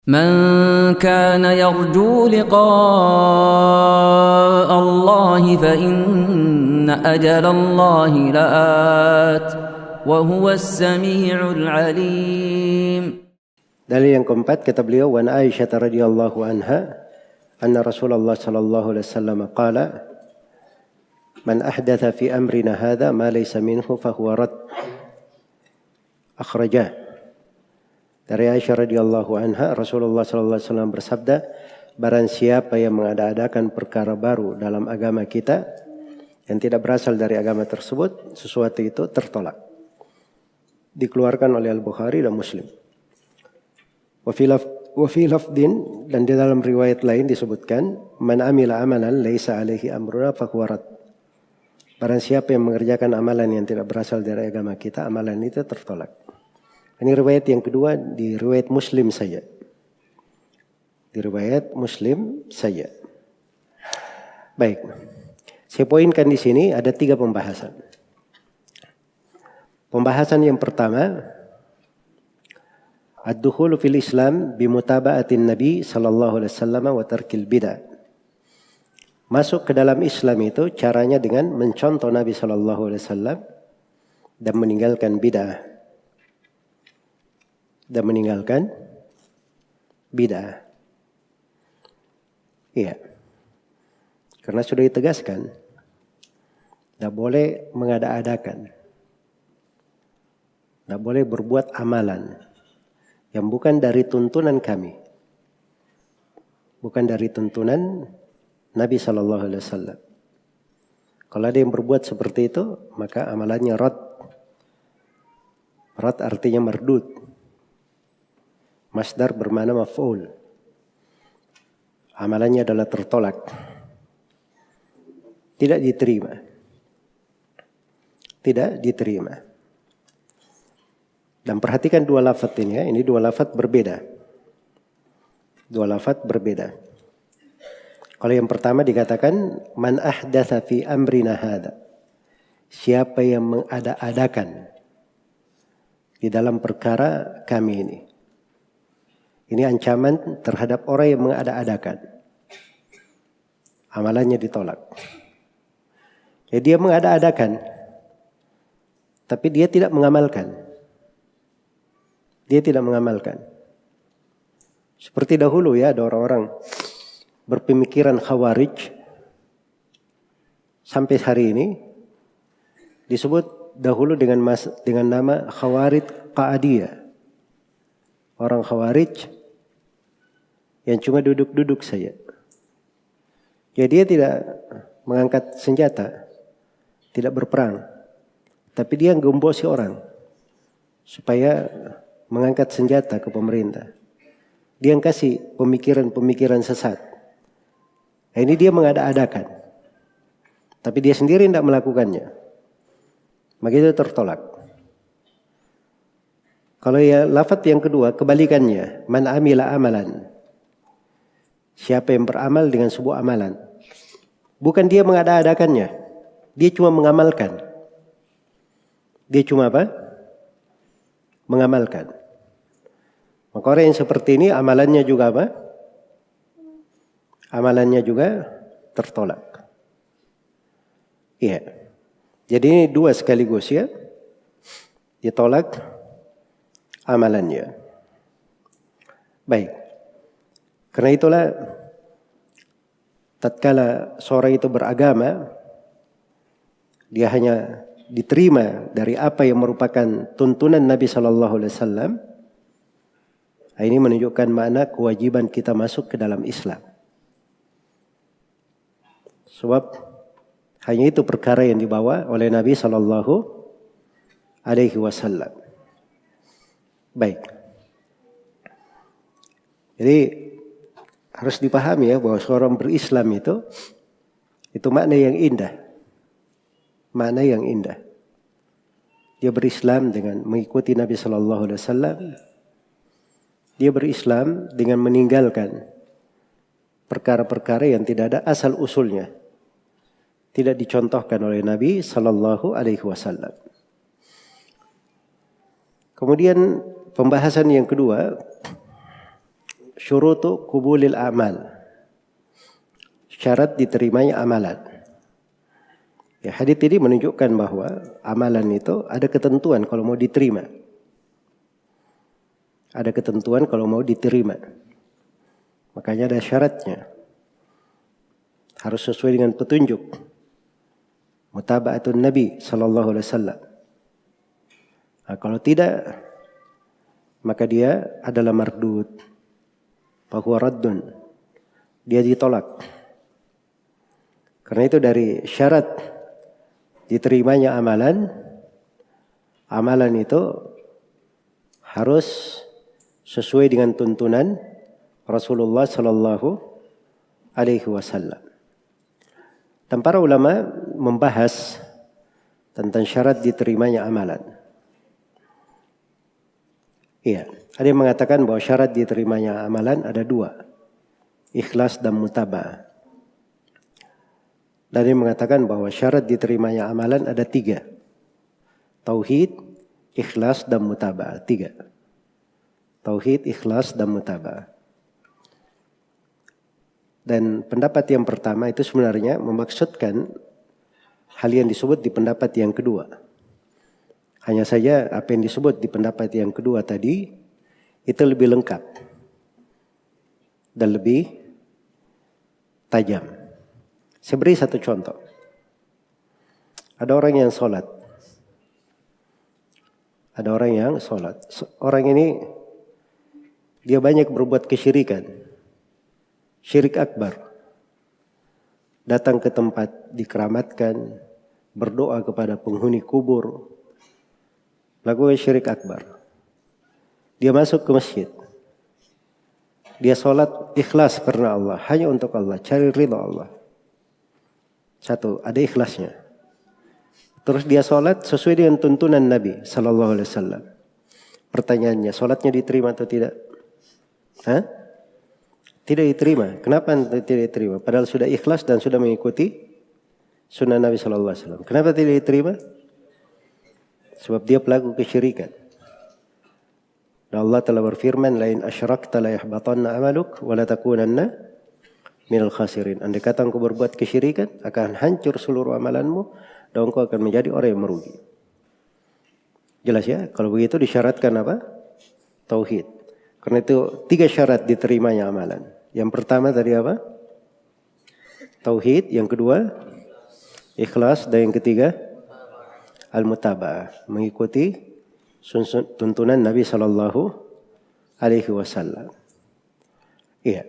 من كان يرجو لقاء الله فإن أجل الله لآت وهو السميع العليم. Dalil yang keempat kata beliau, wa Aisyah radhiyallahu anha anna Rasulullah sallallahu alaihi wasallam qala man ahdatha fi amrina hadha ma laysa minhu fa huwa rad. Akhrajah. Dari Aisyah radhiyallahu anha, Rasulullah sallallahu alaihi wasallam bersabda, barang siapa yang mengada-adakan perkara baru dalam agama kita yang tidak berasal dari agama tersebut, sesuatu itu tertolak. Dikeluarkan oleh Al-Bukhari dan Muslim. Wa fi lafdin, dan di dalam riwayat lain disebutkan, man amila amalan laisa alaihi amruna fa huwa rad. Barang siapa yang mengerjakan amalan yang tidak berasal dari agama kita, amalan itu tertolak. Ini riwayat yang kedua di riwayat Muslim saja. Di riwayat Muslim saja. Baik. Saya poinkan di sini ada 3 pembahasan. Pembahasan yang pertama, ad-dukhulu fil Islam bimutaba'atin Nabi sallallahu alaihi wasallam wa tarkil bid'ah. Masuk ke dalam Islam itu caranya dengan mencontoh Nabi sallallahu alaihi wasallam dan meninggalkan bid'ah. Iya. Karena sudah ditegaskan, tidak boleh mengada-adakan. Tidak boleh berbuat amalan yang bukan dari tuntunan kami. Bukan dari tuntunan Nabi sallallahu alaihi wasallam. Kalau ada yang berbuat seperti itu, maka amalannya rad. Rad artinya mardud. Masdar bermakna maf'ul. Amalannya adalah tertolak. Tidak diterima. Tidak diterima. Dan perhatikan 2 lafaz ini ya. Ini 2 lafaz berbeda. 2 lafaz berbeda. Kalau yang pertama dikatakan man ahdatsa fi amrina hada. Siapa yang mengada-adakan di dalam perkara kami ini. Ini ancaman terhadap orang yang mengada-adakan. Amalannya ditolak. Ya, dia mengada-adakan, tapi dia tidak mengamalkan. Dia tidak mengamalkan. Seperti dahulu ya, ada orang-orang berpemikiran khawarij. Sampai hari ini disebut dahulu dengan nama khawarij qa'adiyah. Orang khawarij yang cuma duduk-duduk saja. Ya, dia tidak mengangkat senjata, tidak berperang. Tapi dia menggembosi orang supaya mengangkat senjata ke pemerintah. Dia yang kasih pemikiran-pemikiran sesat. Nah, ini dia mengada-adakan. Tapi dia sendiri tidak melakukannya. Maka itu tertolak. Kalau ya lafaz yang kedua, kebalikannya. Man amila amalan. Siapa yang beramal dengan sebuah amalan. Bukan dia mengada-adakannya. Dia cuma mengamalkan. Dia cuma apa? Mengamalkan. Maka orang yang seperti ini amalannya juga apa? Amalannya juga tertolak. Iya. Jadi ini 2 sekaligus ya. Ditolak amalannya. Baik. Karena itulah tatkala seorang itu beragama, dia hanya diterima dari apa yang merupakan tuntunan Nabi sallallahu alaihi wasallam. Ini menunjukkan makna kewajiban kita masuk ke dalam Islam. Sebab hanya itu perkara yang dibawa oleh Nabi sallallahu alaihi wasallam. Baik. Jadi harus dipahami ya bahwa seorang berislam itu makna yang indah. Makna yang indah. Dia berislam dengan mengikuti Nabi sallallahu alaihi wasallam. Dia berislam dengan meninggalkan perkara-perkara yang tidak ada asal usulnya. Tidak dicontohkan oleh Nabi sallallahu alaihi wasallam. Kemudian pembahasan yang kedua syurutu qubulil amal. Syarat diterimanya amalan. Ya, hadits ini menunjukkan bahwa amalan itu ada ketentuan kalau mau diterima. Ada ketentuan kalau mau diterima. Makanya ada syaratnya. Harus sesuai dengan petunjuk. Mutaba'atun Nabi sallallahu alaihi wasallam. Nah, kalau tidak, maka dia adalah mardud. Bahwa raddun. Dia ditolak. Karena itu dari syarat diterimanya amalan itu harus sesuai dengan tuntunan Rasulullah sallallahu alaihi wasallam. Dan para ulama membahas tentang syarat diterimanya amalan. Iya, ada yang mengatakan bahwa syarat diterimanya amalan ada dua. Ikhlas dan mutaba'ah. Dan yang mengatakan bahwa syarat diterimanya amalan ada tiga. Tauhid, ikhlas, dan mutaba'ah. Tiga. Tauhid, ikhlas, dan mutaba'ah. Dan pendapat yang pertama itu sebenarnya memaksudkan hal yang disebut di pendapat yang kedua. Hanya saja apa yang disebut di pendapat yang kedua tadi itu lebih lengkap dan lebih tajam. Saya beri satu contoh. Ada orang yang sholat. Ada orang yang sholat. Orang ini dia banyak berbuat kesyirikan. Syirik akbar. Datang ke tempat dikeramatkan, berdoa kepada penghuni kubur, lakukan syirik akbar. Dia masuk ke masjid. Dia sholat ikhlas karena Allah, hanya untuk Allah, cari ridha Allah. Satu, ada ikhlasnya. Terus dia sholat sesuai dengan tuntunan Nabi sallallahu alaihi wasallam. Pertanyaannya, sholatnya diterima atau tidak? Hah? Tidak diterima. Kenapa tidak diterima? Padahal sudah ikhlas dan sudah mengikuti sunnah Nabi sallallahu alaihi wasallam. Kenapa tidak diterima? Sebab dia pelaku kesyirikan. Dan Allah telah berfirman, "Lain asyrakta la yahbatanna amaluk wa la takunanna minal khasirin." Andai kata engkau berbuat kesyirikan, akan hancur seluruh amalanmu dan engkau akan menjadi orang yang merugi. Jelas ya? Kalau begitu disyaratkan apa? Tauhid. Karena itu tiga syarat diterimanya amalan. Yang pertama tadi apa? Tauhid. Yang kedua, ikhlas. Dan yang ketiga, al-mutaba'ah. Mengikuti tuntunan Nabi sallallahu alaihi wasallam. Iya.